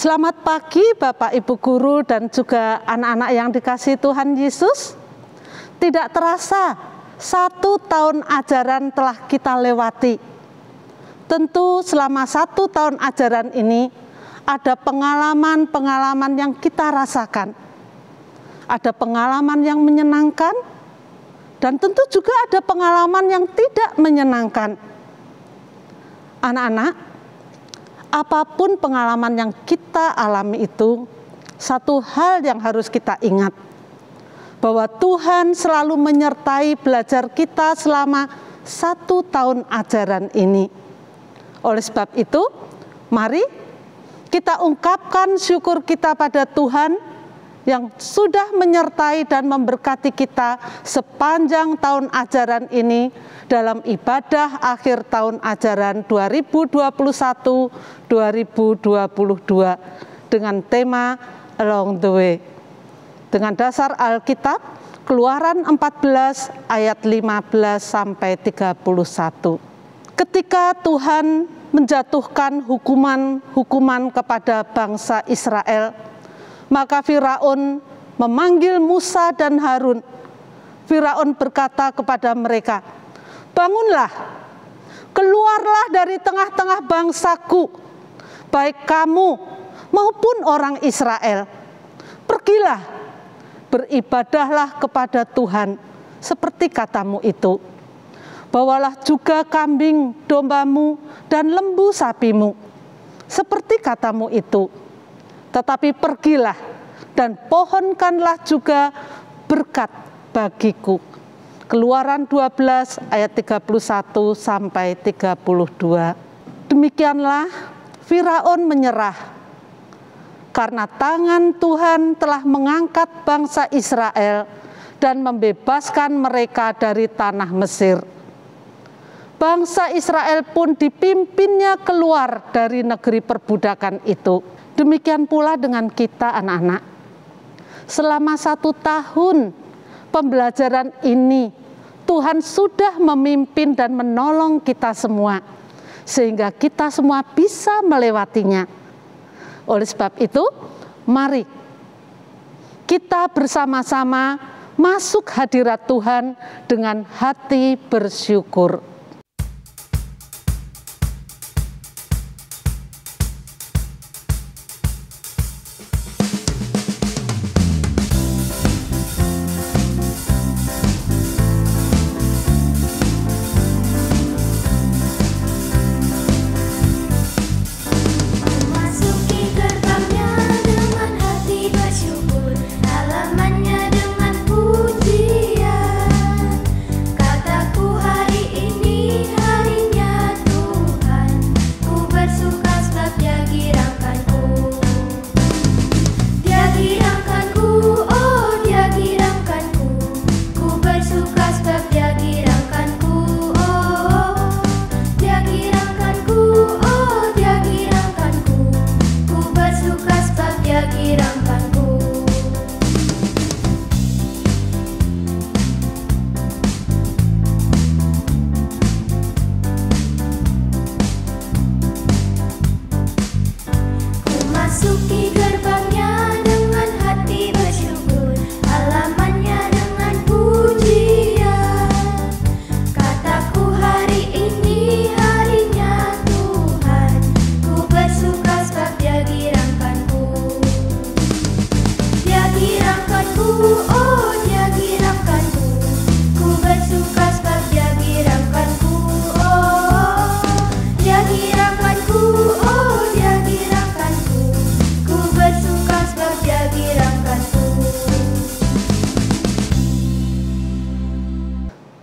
Selamat pagi Bapak Ibu Guru dan juga anak-anak yang dikasihi Tuhan Yesus. Tidak terasa 1 tahun ajaran telah kita lewati. Tentu selama 1 tahun ajaran ini ada pengalaman-pengalaman yang kita rasakan. Ada pengalaman yang menyenangkan dan tentu juga ada pengalaman yang tidak menyenangkan. Anak-anak, apapun pengalaman yang kita alami itu, satu hal yang harus kita ingat, bahwa Tuhan selalu menyertai belajar kita selama 1 tahun ajaran ini. Oleh sebab itu, mari kita ungkapkan syukur kita pada Tuhan yang sudah menyertai dan memberkati kita sepanjang tahun ajaran ini dalam ibadah akhir tahun ajaran 2021-2022 dengan tema Along the Way. Dengan dasar Alkitab, Keluaran 14 ayat 15 sampai 31. Ketika Tuhan menjatuhkan hukuman kepada bangsa Israel, maka Firaun memanggil Musa dan Harun. Firaun berkata kepada mereka, "Bangunlah, keluarlah dari tengah-tengah bangsaku, baik kamu maupun orang Israel. Pergilah, beribadahlah kepada Tuhan seperti katamu itu. Bawalah juga kambing dombamu dan lembu sapimu, seperti katamu itu. Tetapi pergilah dan pohonkanlah juga berkat bagiku." Keluaran 12 ayat 31 sampai 32. Demikianlah Firaun menyerah karena tangan Tuhan telah mengangkat bangsa Israel dan membebaskan mereka dari tanah Mesir. Bangsa Israel pun dipimpinnya keluar dari negeri perbudakan itu. Demikian pula dengan kita anak-anak. Selama 1 tahun pembelajaran ini, Tuhan sudah memimpin dan menolong kita semua, sehingga kita semua bisa melewatinya. Oleh sebab itu, mari kita bersama-sama masuk hadirat Tuhan dengan hati bersyukur.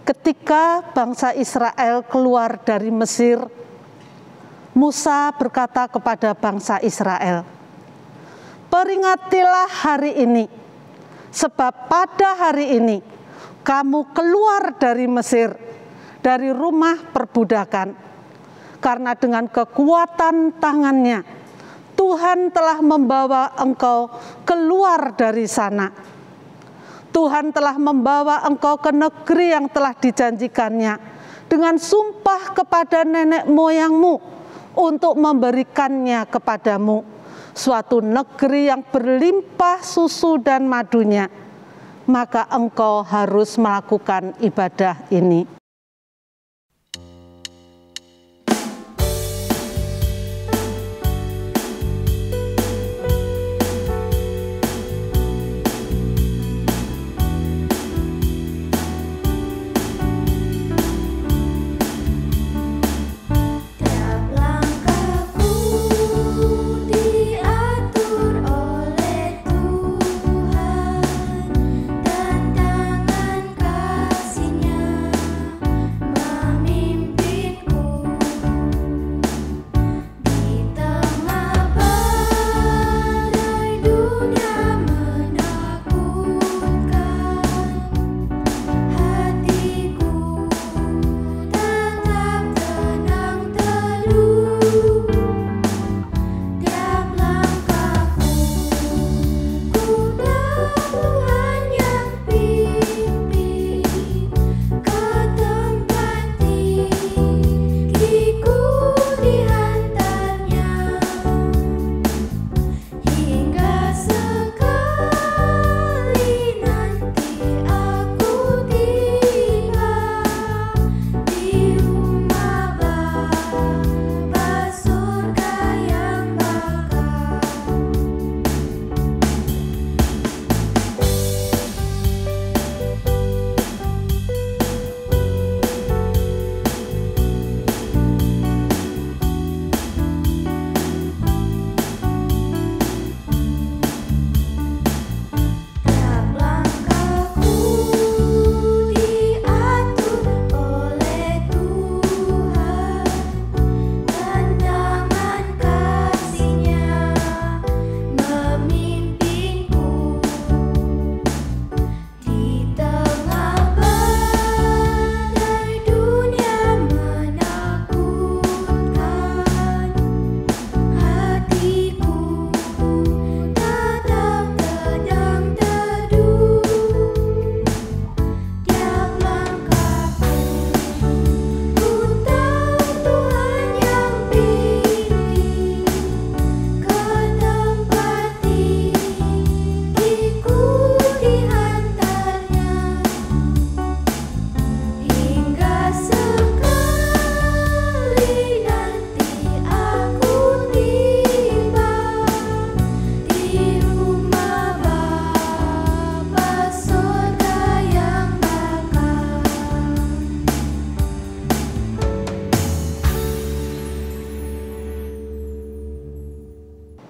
Ketika bangsa Israel keluar dari Mesir, Musa berkata kepada bangsa Israel, "Peringatilah hari ini, sebab pada hari ini kamu keluar dari Mesir, dari rumah perbudakan. Karena dengan kekuatan tangannya, Tuhan telah membawa engkau keluar dari sana. Tuhan telah membawa engkau ke negeri yang telah dijanjikannya dengan sumpah kepada nenek moyangmu untuk memberikannya kepadamu, suatu negeri yang berlimpah susu dan madunya, maka engkau harus melakukan ibadah ini.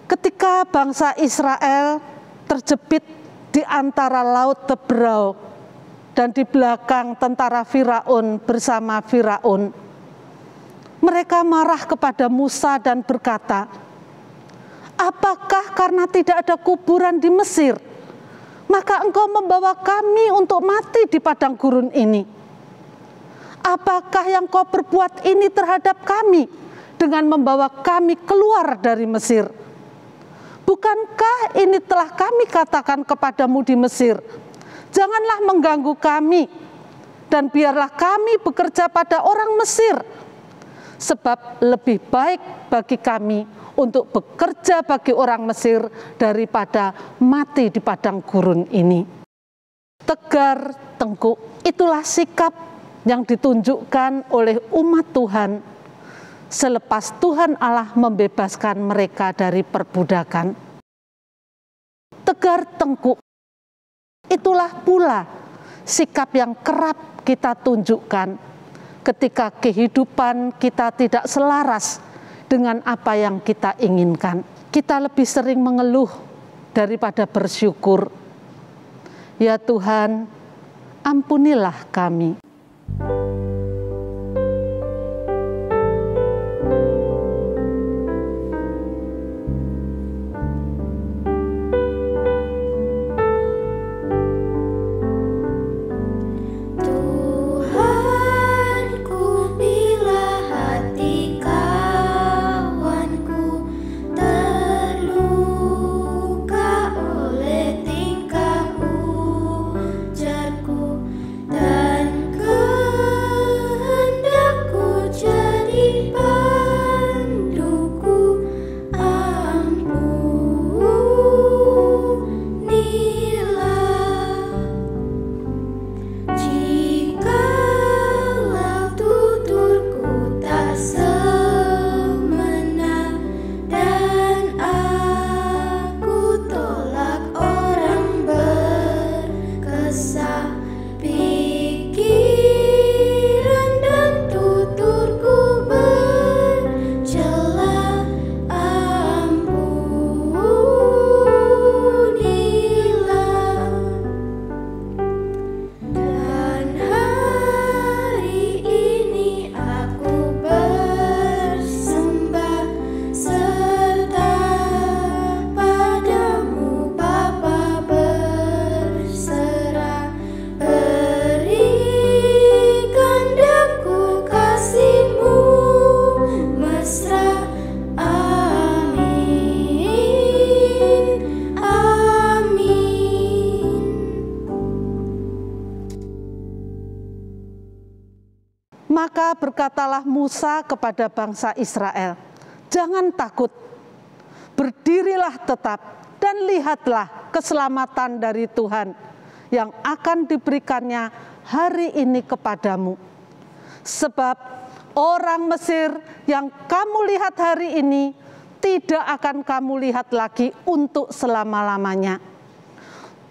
Ketika bangsa Israel terjepit di antara laut Tebrau dan di belakang tentara Firaun bersama Firaun, mereka marah kepada Musa dan berkata, "Apakah karena tidak ada kuburan di Mesir, maka engkau membawa kami untuk mati di padang gurun ini? Apakah yang kau perbuat ini terhadap kami dengan membawa kami keluar dari Mesir? Bukankah ini telah kami katakan kepadamu di Mesir, janganlah mengganggu kami, dan biarlah kami bekerja pada orang Mesir, sebab lebih baik bagi kami untuk bekerja bagi orang Mesir daripada mati di padang gurun ini." Tegar tengkuk, itulah sikap yang ditunjukkan oleh umat Tuhan selepas Tuhan Allah membebaskan mereka dari perbudakan. Tegar tengkuk, itulah pula sikap yang kerap kita tunjukkan ketika kehidupan kita tidak selaras dengan apa yang kita inginkan. Kita lebih sering mengeluh daripada bersyukur. Ya Tuhan, ampunilah kami. Dan berkatalah Musa kepada bangsa Israel, "Jangan takut, berdirilah tetap dan lihatlah keselamatan dari Tuhan yang akan diberikannya hari ini kepadamu. Sebab orang Mesir yang kamu lihat hari ini tidak akan kamu lihat lagi untuk selama-lamanya.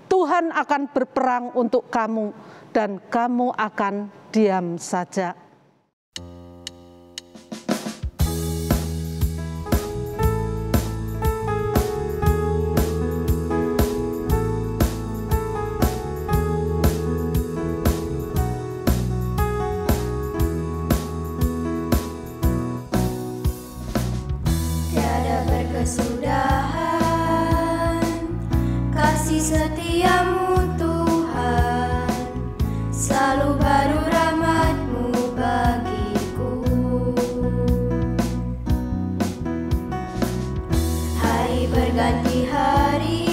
Tuhan akan berperang untuk kamu dan kamu akan diam saja." Kesudahan kasih setiamu Tuhan, selalu baru rahmat-Mu bagiku. Hari berganti hari,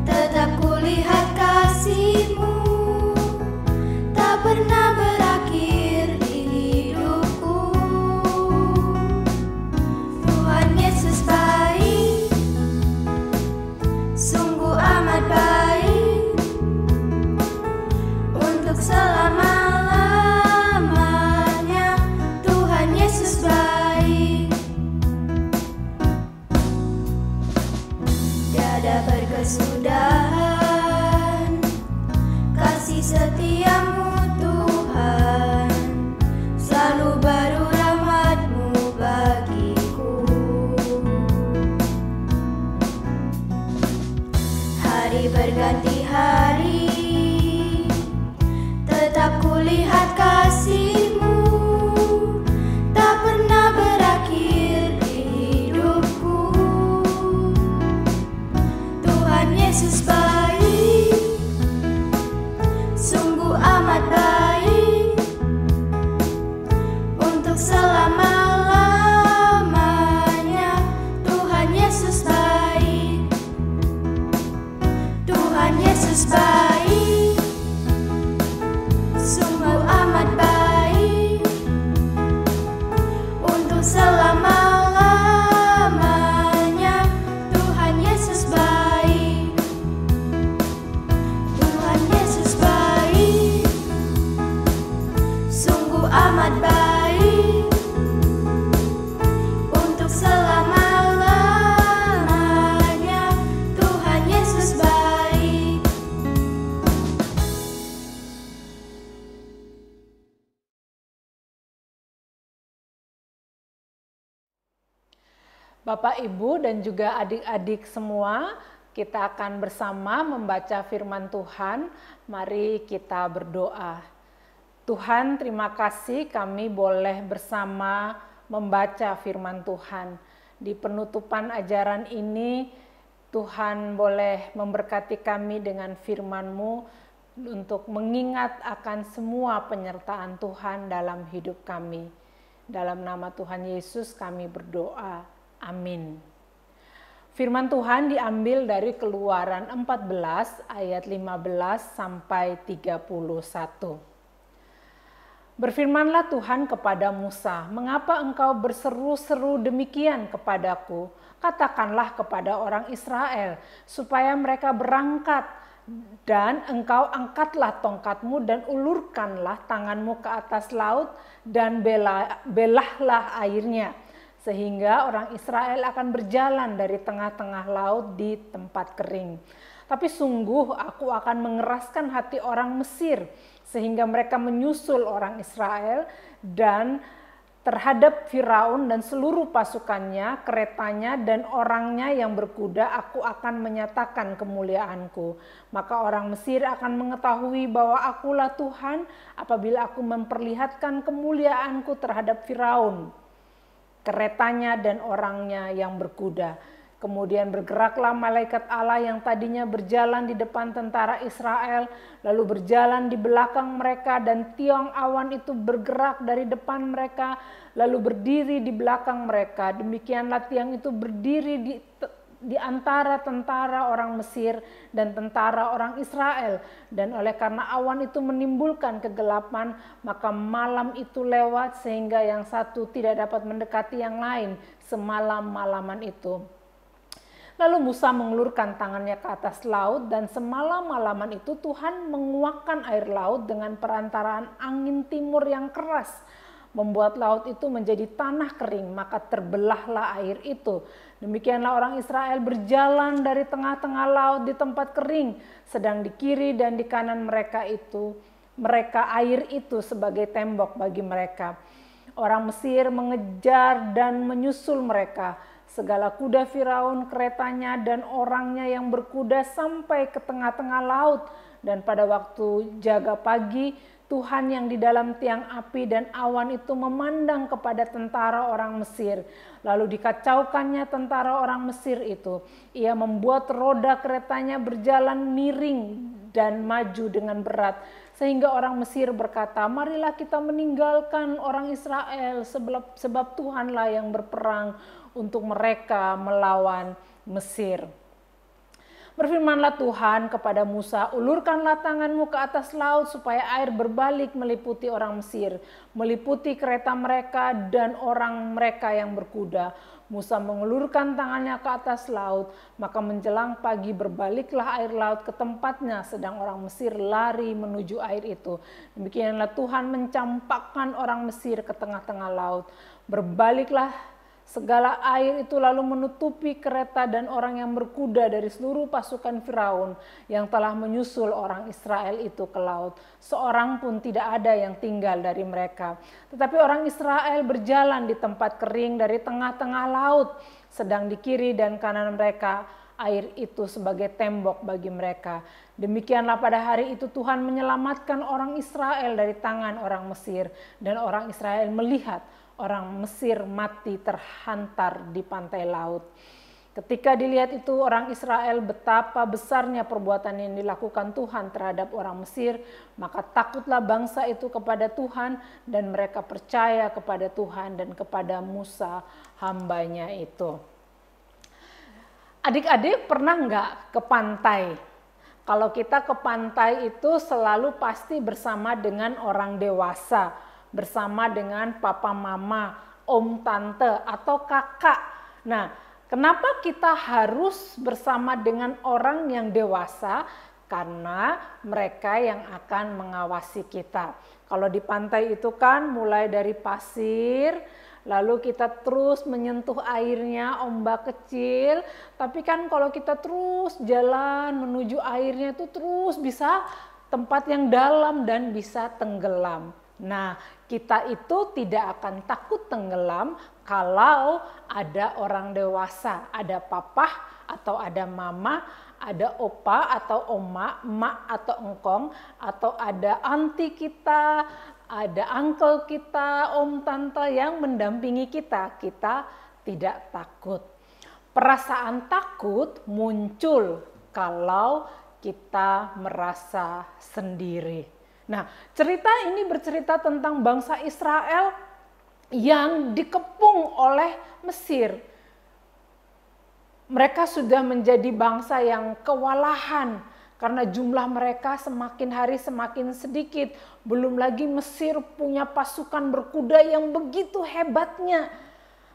tetap kulihat kasih-Mu, tak pernah berakhir di hidupku. Tuhan Yesus baik, sungguh amat baik, untuk selama-lamanya. Tuhan Yesus baik, tiada berkesudahan kasih setiamu Tuhan, selalu baru rahmat-Mu bagiku. Hari berganti hari, tetap kulihat kasih-Mu, tak pernah berakhir di hidupku. Tuhan Yesus baik, sungguh amat baik, untuk selama-lamanya. Tuhan Yesus baik, Tuhan Yesus baik, sungguh amat baik, untuk selama-lamanya. Tuhan Yesus baik, Tuhan Yesus baik, sungguh amat baik, untuk selama-lamanya. Tuhan Yesus baik. Bapak, Ibu, dan juga adik-adik semua, kita akan bersama membaca firman Tuhan. Mari kita berdoa. Tuhan, terima kasih kami boleh bersama membaca firman Tuhan. Di penutupan ajaran ini, Tuhan boleh memberkati kami dengan firman-Mu untuk mengingat akan semua penyertaan Tuhan dalam hidup kami. Dalam nama Tuhan Yesus kami berdoa. Amin. Firman Tuhan diambil dari Keluaran 14 ayat 15 sampai 31. Berfirmanlah Tuhan kepada Musa, "Mengapa engkau berseru-seru demikian kepadaku? Katakanlah kepada orang Israel supaya mereka berangkat, dan engkau angkatlah tongkatmu dan ulurkanlah tanganmu ke atas laut dan belahlah airnya, sehingga orang Israel akan berjalan dari tengah-tengah laut di tempat kering. Tapi sungguh aku akan mengeraskan hati orang Mesir, sehingga mereka menyusul orang Israel, dan terhadap Firaun dan seluruh pasukannya, keretanya dan orangnya yang berkuda, aku akan menyatakan kemuliaanku. Maka orang Mesir akan mengetahui bahwa akulah Tuhan apabila aku memperlihatkan kemuliaanku terhadap Firaun, keretanya dan orangnya yang berkuda." Kemudian bergeraklah malaikat Allah yang tadinya berjalan di depan tentara Israel, lalu berjalan di belakang mereka, dan tiang awan itu bergerak dari depan mereka, lalu berdiri di belakang mereka. Demikianlah tiang itu berdiri di di antara tentara orang Mesir dan tentara orang Israel. Dan oleh karena awan itu menimbulkan kegelapan, maka malam itu lewat sehingga yang satu tidak dapat mendekati yang lain semalam-malaman itu. Lalu Musa mengulurkan tangannya ke atas laut, dan semalam-malaman itu Tuhan menguakkan air laut dengan perantaraan angin timur yang keras, membuat laut itu menjadi tanah kering, maka terbelahlah air itu. Demikianlah orang Israel berjalan dari tengah-tengah laut di tempat kering, sedang di kiri dan di kanan mereka air itu sebagai tembok bagi mereka. Orang Mesir mengejar dan menyusul mereka. Segala kuda Firaun, keretanya dan orangnya yang berkuda sampai ke tengah-tengah laut. Dan pada waktu jaga pagi, Tuhan yang di dalam tiang api dan awan itu memandang kepada tentara orang Mesir. Lalu dikacaukannya tentara orang Mesir itu. Ia membuat roda keretanya berjalan miring dan maju dengan berat. Sehingga orang Mesir berkata, marilah kita meninggalkan orang Israel sebab Tuhanlah yang berperang untuk mereka melawan Mesir. Berfirmanlah Tuhan kepada Musa, ulurkanlah tanganmu ke atas laut supaya air berbalik meliputi orang Mesir, meliputi kereta mereka dan orang mereka yang berkuda. Musa mengulurkan tangannya ke atas laut, maka menjelang pagi berbaliklah air laut ke tempatnya, sedang orang Mesir lari menuju air itu. Demikianlah Tuhan mencampakkan orang Mesir ke tengah-tengah laut. Berbaliklah segala air itu lalu menutupi kereta dan orang yang berkuda dari seluruh pasukan Firaun yang telah menyusul orang Israel itu ke laut. Seorang pun tidak ada yang tinggal dari mereka. Tetapi orang Israel berjalan di tempat kering dari tengah-tengah laut, sedang di kiri dan kanan mereka air itu sebagai tembok bagi mereka. Demikianlah pada hari itu Tuhan menyelamatkan orang Israel dari tangan orang Mesir, dan orang Israel melihat orang Mesir mati terhantar di pantai laut. Ketika dilihat itu orang Israel betapa besarnya perbuatan yang dilakukan Tuhan terhadap orang Mesir, maka takutlah bangsa itu kepada Tuhan dan mereka percaya kepada Tuhan dan kepada Musa hambanya itu. Adik-adik pernah nggak ke pantai? Kalau kita ke pantai itu selalu pasti bersama dengan orang dewasa, bersama dengan papa mama, om tante atau kakak. Nah, kenapa kita harus bersama dengan orang yang dewasa? Karena mereka yang akan mengawasi kita. Kalau di pantai itu kan mulai dari pasir, lalu kita terus menyentuh airnya, ombak kecil. Tapi kan kalau kita terus jalan menuju airnya itu terus bisa tempat yang dalam dan bisa tenggelam. Nah, kita itu tidak akan takut tenggelam kalau ada orang dewasa, ada papa atau ada mama, ada opa atau oma, emak atau engkong, atau ada anti kita, ada uncle kita, om tante yang mendampingi kita, kita tidak takut. Perasaan takut muncul kalau kita merasa sendiri. Nah, cerita ini bercerita tentang bangsa Israel yang dikepung oleh Mesir. Mereka sudah menjadi bangsa yang kewalahan karena jumlah mereka semakin hari semakin sedikit. Belum lagi Mesir punya pasukan berkuda yang begitu hebatnya.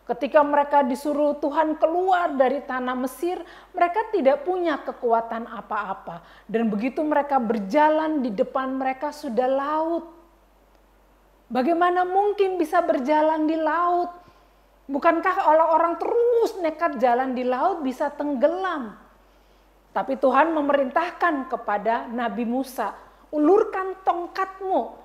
Ketika mereka disuruh Tuhan keluar dari tanah Mesir, mereka tidak punya kekuatan apa-apa. Dan begitu mereka berjalan, di depan mereka sudah laut. Bagaimana mungkin bisa berjalan di laut? Bukankah orang-orang terus nekat jalan di laut bisa tenggelam? Tapi Tuhan memerintahkan kepada Nabi Musa, ulurkan tongkatmu.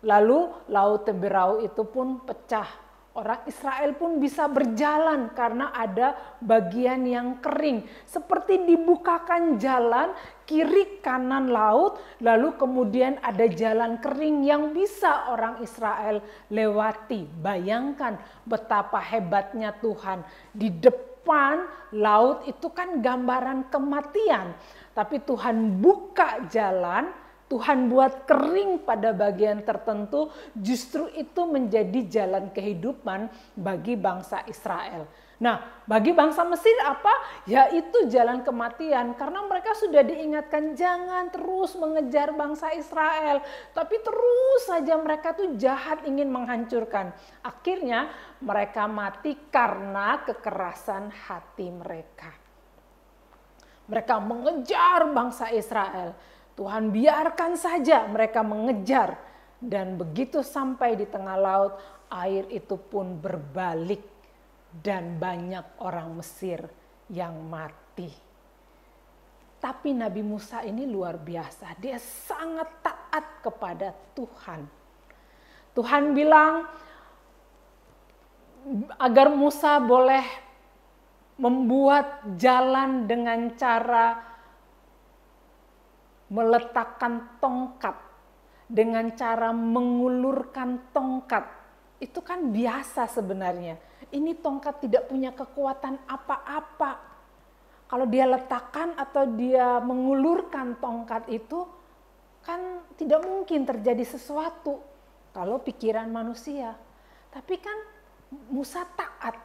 Lalu laut Teberau itu pun pecah. Orang Israel pun bisa berjalan karena ada bagian yang kering. Seperti dibukakan jalan kiri kanan laut, lalu kemudian ada jalan kering yang bisa orang Israel lewati. Bayangkan betapa hebatnya Tuhan. Di depan laut itu kan gambaran kematian. Tapi Tuhan buka jalan, Tuhan buat kering pada bagian tertentu, justru itu menjadi jalan kehidupan bagi bangsa Israel. Nah, bagi bangsa Mesir apa? Yaitu jalan kematian. Karena mereka sudah diingatkan jangan terus mengejar bangsa Israel. Tapi terus saja mereka tuh jahat ingin menghancurkan. Akhirnya mereka mati karena kekerasan hati mereka. Mereka mengejar bangsa Israel. Tuhan biarkan saja mereka mengejar. Dan begitu sampai di tengah laut, air itu pun berbalik. Dan banyak orang Mesir yang mati. Tapi Nabi Musa ini luar biasa. Dia sangat taat kepada Tuhan. Tuhan bilang agar Musa boleh membuat jalan dengan cara meletakkan tongkat. Dengan cara mengulurkan tongkat. Itu kan biasa sebenarnya. Ini tongkat tidak punya kekuatan apa-apa. Kalau dia letakkan atau dia mengulurkan tongkat itu, kan tidak mungkin terjadi sesuatu kalau pikiran manusia. Tapi kan Musa taat,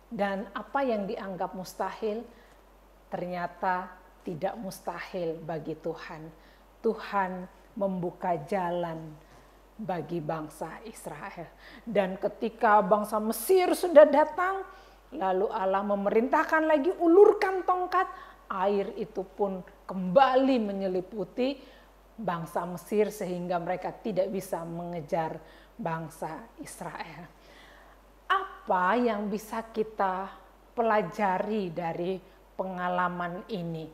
dan apa yang dianggap mustahil ternyata tidak mustahil bagi Tuhan. Tuhan membuka jalan bagi bangsa Israel. Dan ketika bangsa Mesir sudah datang, lalu Allah memerintahkan lagi ulurkan tongkat, air itu pun kembali menyeliputi bangsa Mesir sehingga mereka tidak bisa mengejar bangsa Israel. Apa yang bisa kita pelajari dari pengalaman ini?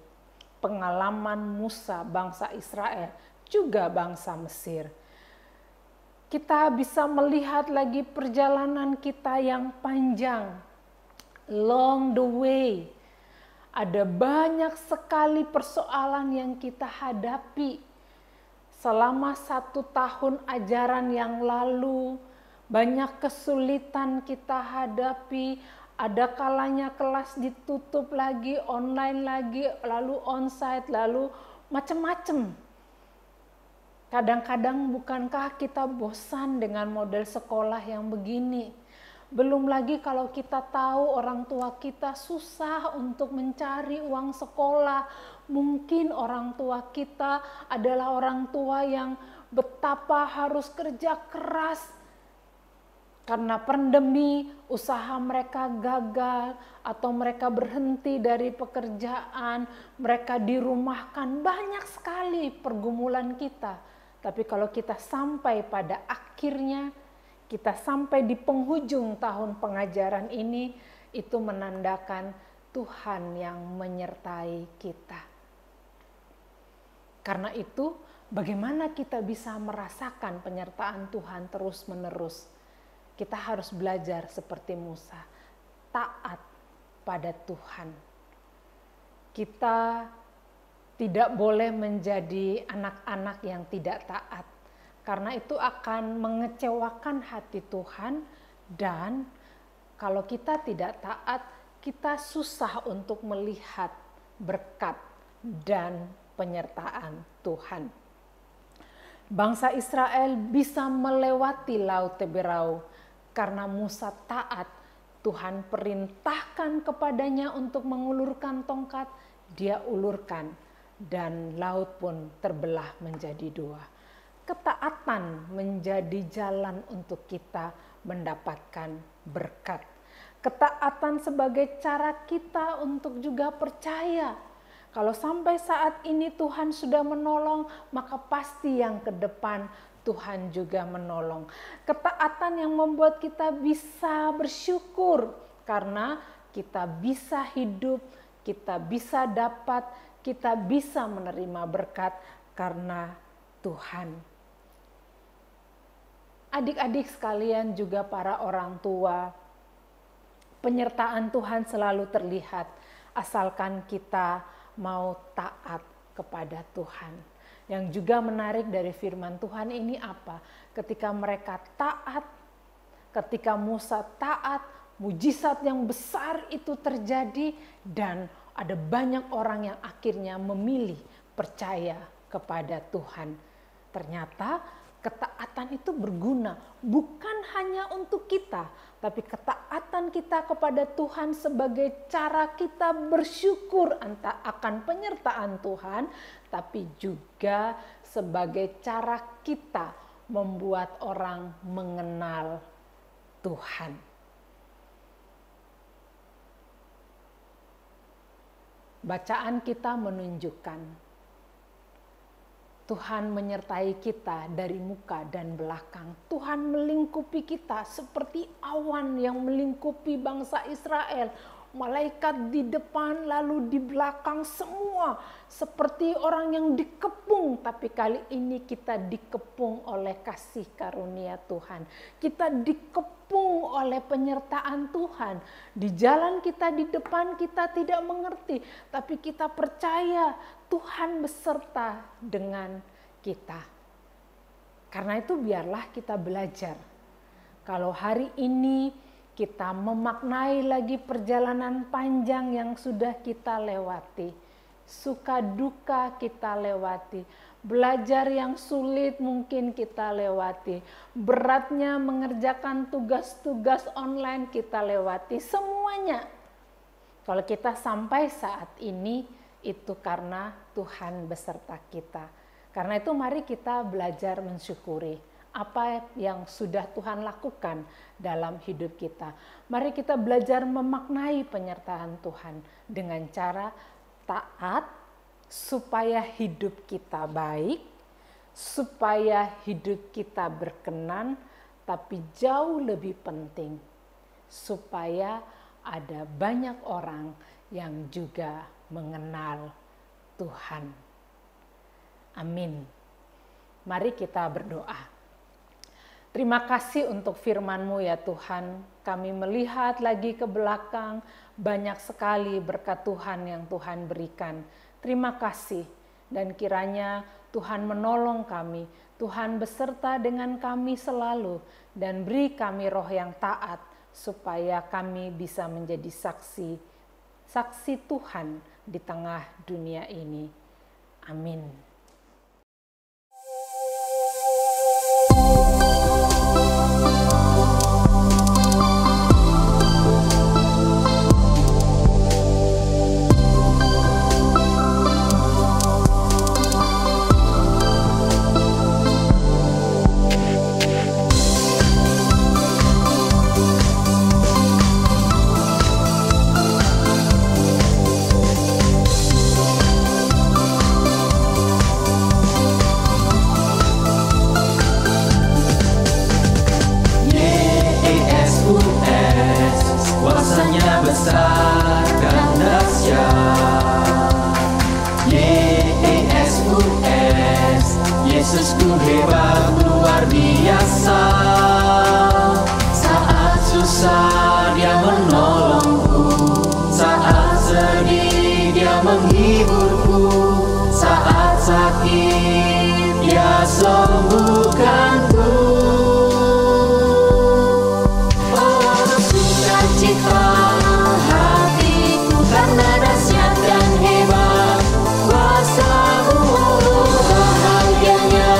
Pengalaman Musa, bangsa Israel, juga bangsa Mesir. Kita bisa melihat lagi perjalanan kita yang panjang. Long the way. Ada banyak sekali persoalan yang kita hadapi. Selama 1 tahun ajaran yang lalu, banyak kesulitan kita hadapi. Ada kalanya kelas ditutup lagi, online lagi, lalu onsite, lalu macam-macam. Kadang-kadang bukankah kita bosan dengan model sekolah yang begini? Belum lagi kalau kita tahu orang tua kita susah untuk mencari uang sekolah. Mungkin orang tua kita adalah orang tua yang betapa harus kerja keras. Karena pandemi, usaha mereka gagal atau mereka berhenti dari pekerjaan, mereka dirumahkan. Banyak sekali pergumulan kita. Tapi kalau kita sampai pada akhirnya, kita sampai di penghujung tahun pengajaran ini, itu menandakan Tuhan yang menyertai kita. Karena itu, bagaimana kita bisa merasakan penyertaan Tuhan terus-menerus? Kita harus belajar seperti Musa, taat pada Tuhan. Kita tidak boleh menjadi anak-anak yang tidak taat. Karena itu akan mengecewakan hati Tuhan, dan kalau kita tidak taat, kita susah untuk melihat berkat dan penyertaan Tuhan. Bangsa Israel bisa melewati Laut Teberau karena Musa taat. Tuhan perintahkan kepadanya untuk mengulurkan tongkat, dia ulurkan. Dan laut pun terbelah menjadi 2. Ketaatan menjadi jalan untuk kita mendapatkan berkat. Ketaatan sebagai cara kita untuk juga percaya. Kalau sampai saat ini Tuhan sudah menolong, maka pasti yang ke depan Tuhan juga menolong. Ketaatan yang membuat kita bisa bersyukur karena kita bisa hidup, kita bisa dapat, kita bisa menerima berkat karena Tuhan. Adik-adik sekalian, juga para orang tua, penyertaan Tuhan selalu terlihat asalkan kita mau taat kepada Tuhan. Yang juga menarik dari firman Tuhan ini apa? Ketika mereka taat, ketika Musa taat, mujizat yang besar itu terjadi, dan ada banyak orang yang akhirnya memilih percaya kepada Tuhan. Ternyata Ketaatan itu berguna bukan hanya untuk kita, tapi ketaatan kita kepada Tuhan sebagai cara kita bersyukur akan penyertaan Tuhan, tapi juga sebagai cara kita membuat orang mengenal Tuhan. Bacaan kita menunjukkan Tuhan menyertai kita dari muka dan belakang. Tuhan melingkupi kita seperti awan yang melingkupi bangsa Israel. Malaikat di depan lalu di belakang, semua seperti orang yang dikepung. Tapi kali ini kita dikepung oleh kasih karunia Tuhan. Kita dikepung oleh penyertaan Tuhan. Di jalan kita di depan kita tidak mengerti, tapi kita percaya Tuhan beserta dengan kita. Karena itu biarlah kita belajar. Kalau hari ini kita memaknai lagi perjalanan panjang yang sudah kita lewati. Suka duka kita lewati. Belajar yang sulit mungkin kita lewati. Beratnya mengerjakan tugas-tugas online kita lewati. Semuanya. Kalau kita sampai saat ini, itu karena Tuhan beserta kita. Karena itu mari kita belajar mensyukuri apa yang sudah Tuhan lakukan dalam hidup kita. Mari kita belajar memaknai penyertaan Tuhan dengan cara taat supaya hidup kita baik, supaya hidup kita berkenan, tapi jauh lebih penting supaya ada banyak orang yang juga mengenal Tuhan. Amin. Mari kita berdoa. Terima kasih untuk firman-Mu ya Tuhan. Kami melihat lagi ke belakang, banyak sekali berkat Tuhan yang Tuhan berikan. Terima kasih, dan kiranya Tuhan menolong kami. Tuhan beserta dengan kami selalu, dan beri kami roh yang taat, supaya kami bisa menjadi saksi Tuhan di tengah dunia ini. Amin. Yesusku hebat luar biasa. Saat susah Dia menolongku, saat sedih Dia menghiburku, saat sakit Dia sembuhkanku. Oh, sukacita hatiku karena dahsyat dan hebat kuasa-Mu. Bahagianya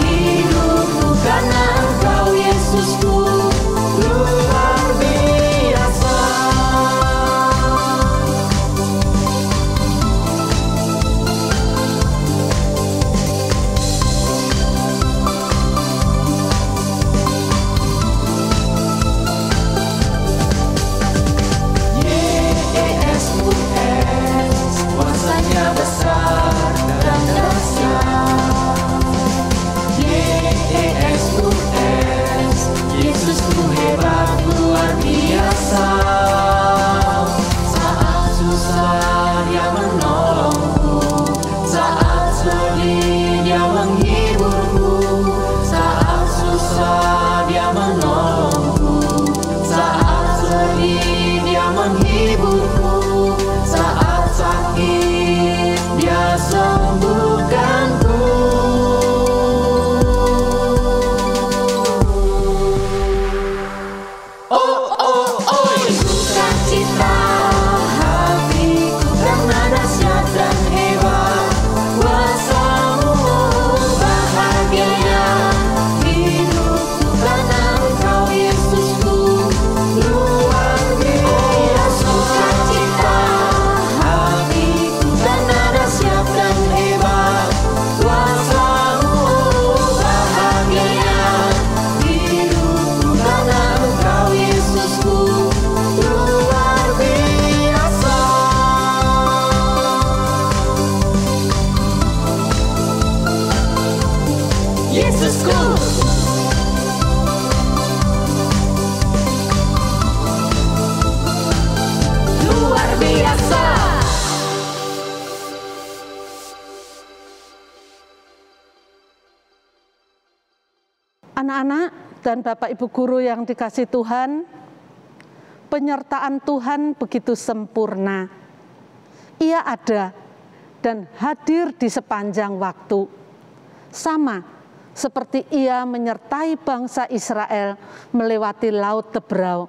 hidupku karena Engkau Yesusku luar biasa. Anak-anak dan Bapak Ibu guru yang dikasihi Tuhan, penyertaan Tuhan begitu sempurna. Ia ada dan hadir di sepanjang waktu. Sama seperti Ia menyertai bangsa Israel melewati Laut Teberau.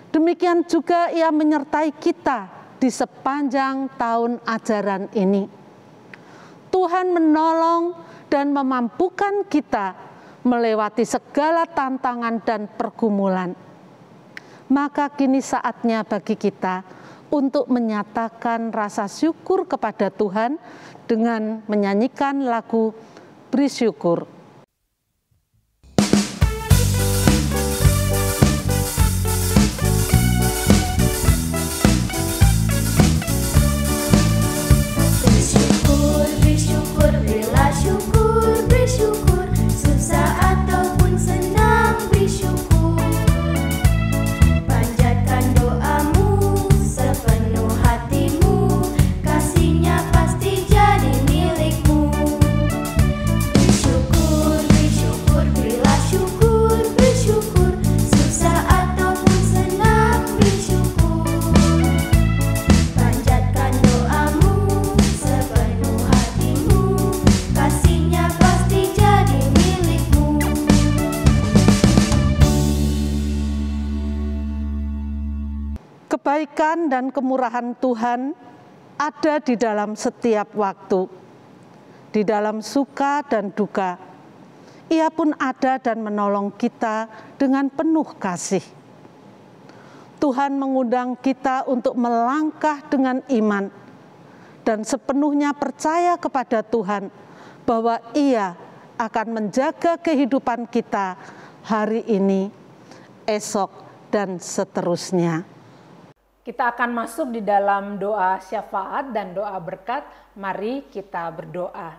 Demikian juga Ia menyertai kita di sepanjang tahun ajaran ini. Tuhan menolong dan memampukan kita melewati segala tantangan dan pergumulan. Maka kini saatnya bagi kita untuk menyatakan rasa syukur kepada Tuhan dengan menyanyikan lagu Beri Syukur. Bersyukur, bersyukur, berilah syukur, bersyukur, susah ataupun senang bersyukur. Panjatkan doamu sepenuh hatimu, kasih-Nya pasti jadi milikmu. Bersyukur, bersyukur, berilah syukur, bersyukur, susah ataupun senang bersyukur. Panjatkan doamu sepenuh hatimu, kasih-Nya pasti jadi milikmu. Kebaikan dan kemurahan Tuhan ada di dalam setiap waktu, di dalam suka dan duka. Ia pun ada dan menolong kita dengan penuh kasih. Tuhan mengundang kita untuk melangkah dengan iman dan sepenuhnya percaya kepada Tuhan bahwa Ia akan menjaga kehidupan kita hari ini, esok, dan seterusnya. Kita akan masuk di dalam doa syafaat dan doa berkat. Mari kita berdoa.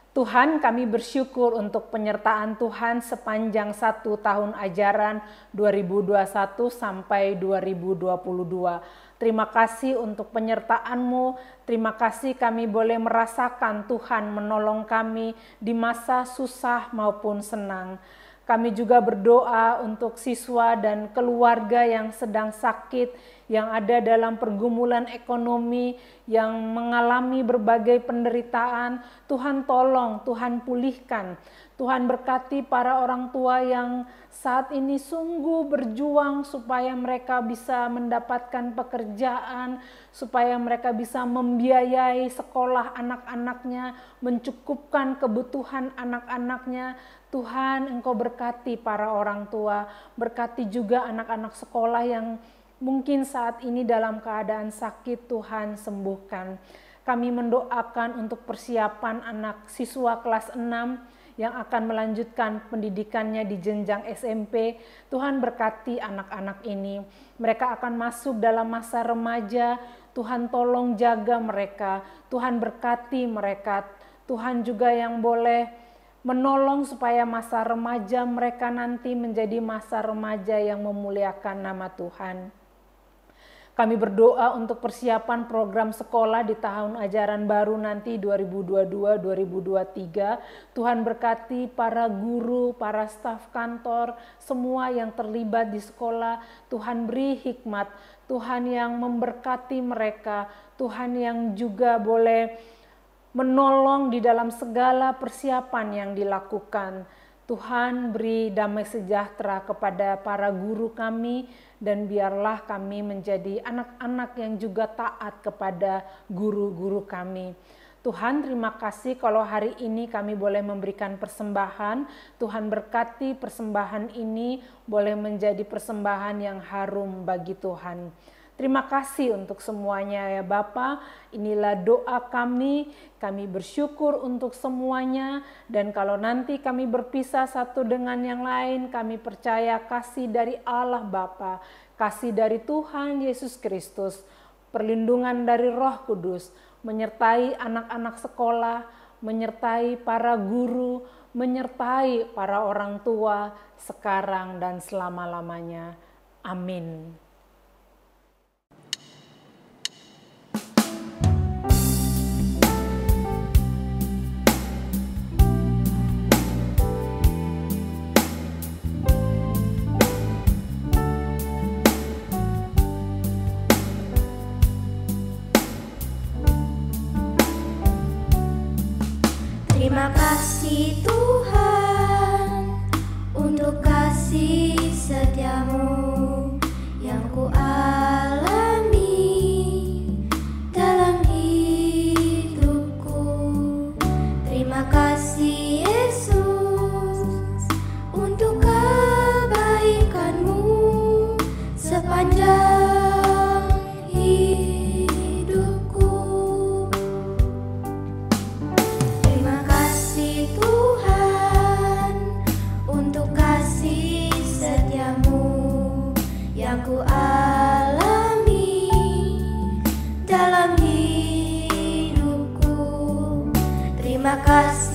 Tuhan, kami bersyukur untuk penyertaan Tuhan sepanjang 1 tahun ajaran 2021 sampai 2022. Terima kasih untuk penyertaan-Mu. Terima kasih kami boleh merasakan Tuhan menolong kami di masa susah maupun senang. Kami juga berdoa untuk siswa dan keluarga yang sedang sakit, yang ada dalam pergumulan ekonomi, yang mengalami berbagai penderitaan. Tuhan tolong, Tuhan pulihkan. Tuhan berkati para orang tua yang saat ini sungguh berjuang supaya mereka bisa mendapatkan pekerjaan, supaya mereka bisa membiayai sekolah anak-anaknya, mencukupkan kebutuhan anak-anaknya. Tuhan, Engkau berkati para orang tua, berkati juga anak-anak sekolah yang mungkin saat ini dalam keadaan sakit. Tuhan, sembuhkan. Kami mendoakan untuk persiapan anak siswa kelas 6 yang akan melanjutkan pendidikannya di jenjang SMP. Tuhan berkati anak-anak ini. Mereka akan masuk dalam masa remaja. Tuhan tolong jaga mereka. Tuhan berkati mereka. Tuhan juga yang boleh menolong supaya masa remaja mereka nanti menjadi masa remaja yang memuliakan nama Tuhan. Kami berdoa untuk persiapan program sekolah di tahun ajaran baru nanti 2022-2023. Tuhan berkati para guru, para staf kantor, semua yang terlibat di sekolah. Tuhan beri hikmat, Tuhan yang memberkati mereka, Tuhan yang juga boleh menolong di dalam segala persiapan yang dilakukan. Tuhan beri damai sejahtera kepada para guru kami, dan biarlah kami menjadi anak-anak yang juga taat kepada guru-guru kami. Tuhan, terima kasih kalau hari ini kami boleh memberikan persembahan. Tuhan berkati persembahan ini boleh menjadi persembahan yang harum bagi Tuhan. Terima kasih untuk semuanya ya Bapa. Inilah doa kami bersyukur untuk semuanya. Dan kalau nanti kami berpisah satu dengan yang lain, kami percaya kasih dari Allah Bapa, kasih dari Tuhan Yesus Kristus, perlindungan dari Roh Kudus, menyertai anak-anak sekolah, menyertai para guru, menyertai para orang tua sekarang dan selama-lamanya. Amin. Terima kasih Tuhan untuk kasih setiamu yang ku alami dalam hidupku. Terima kasih Yesus untuk kebaikanmu sepanjang hidupku. Terima kasih Tuhan untuk kasih setiamu yang ku alami dalam hidupku. Terima kasih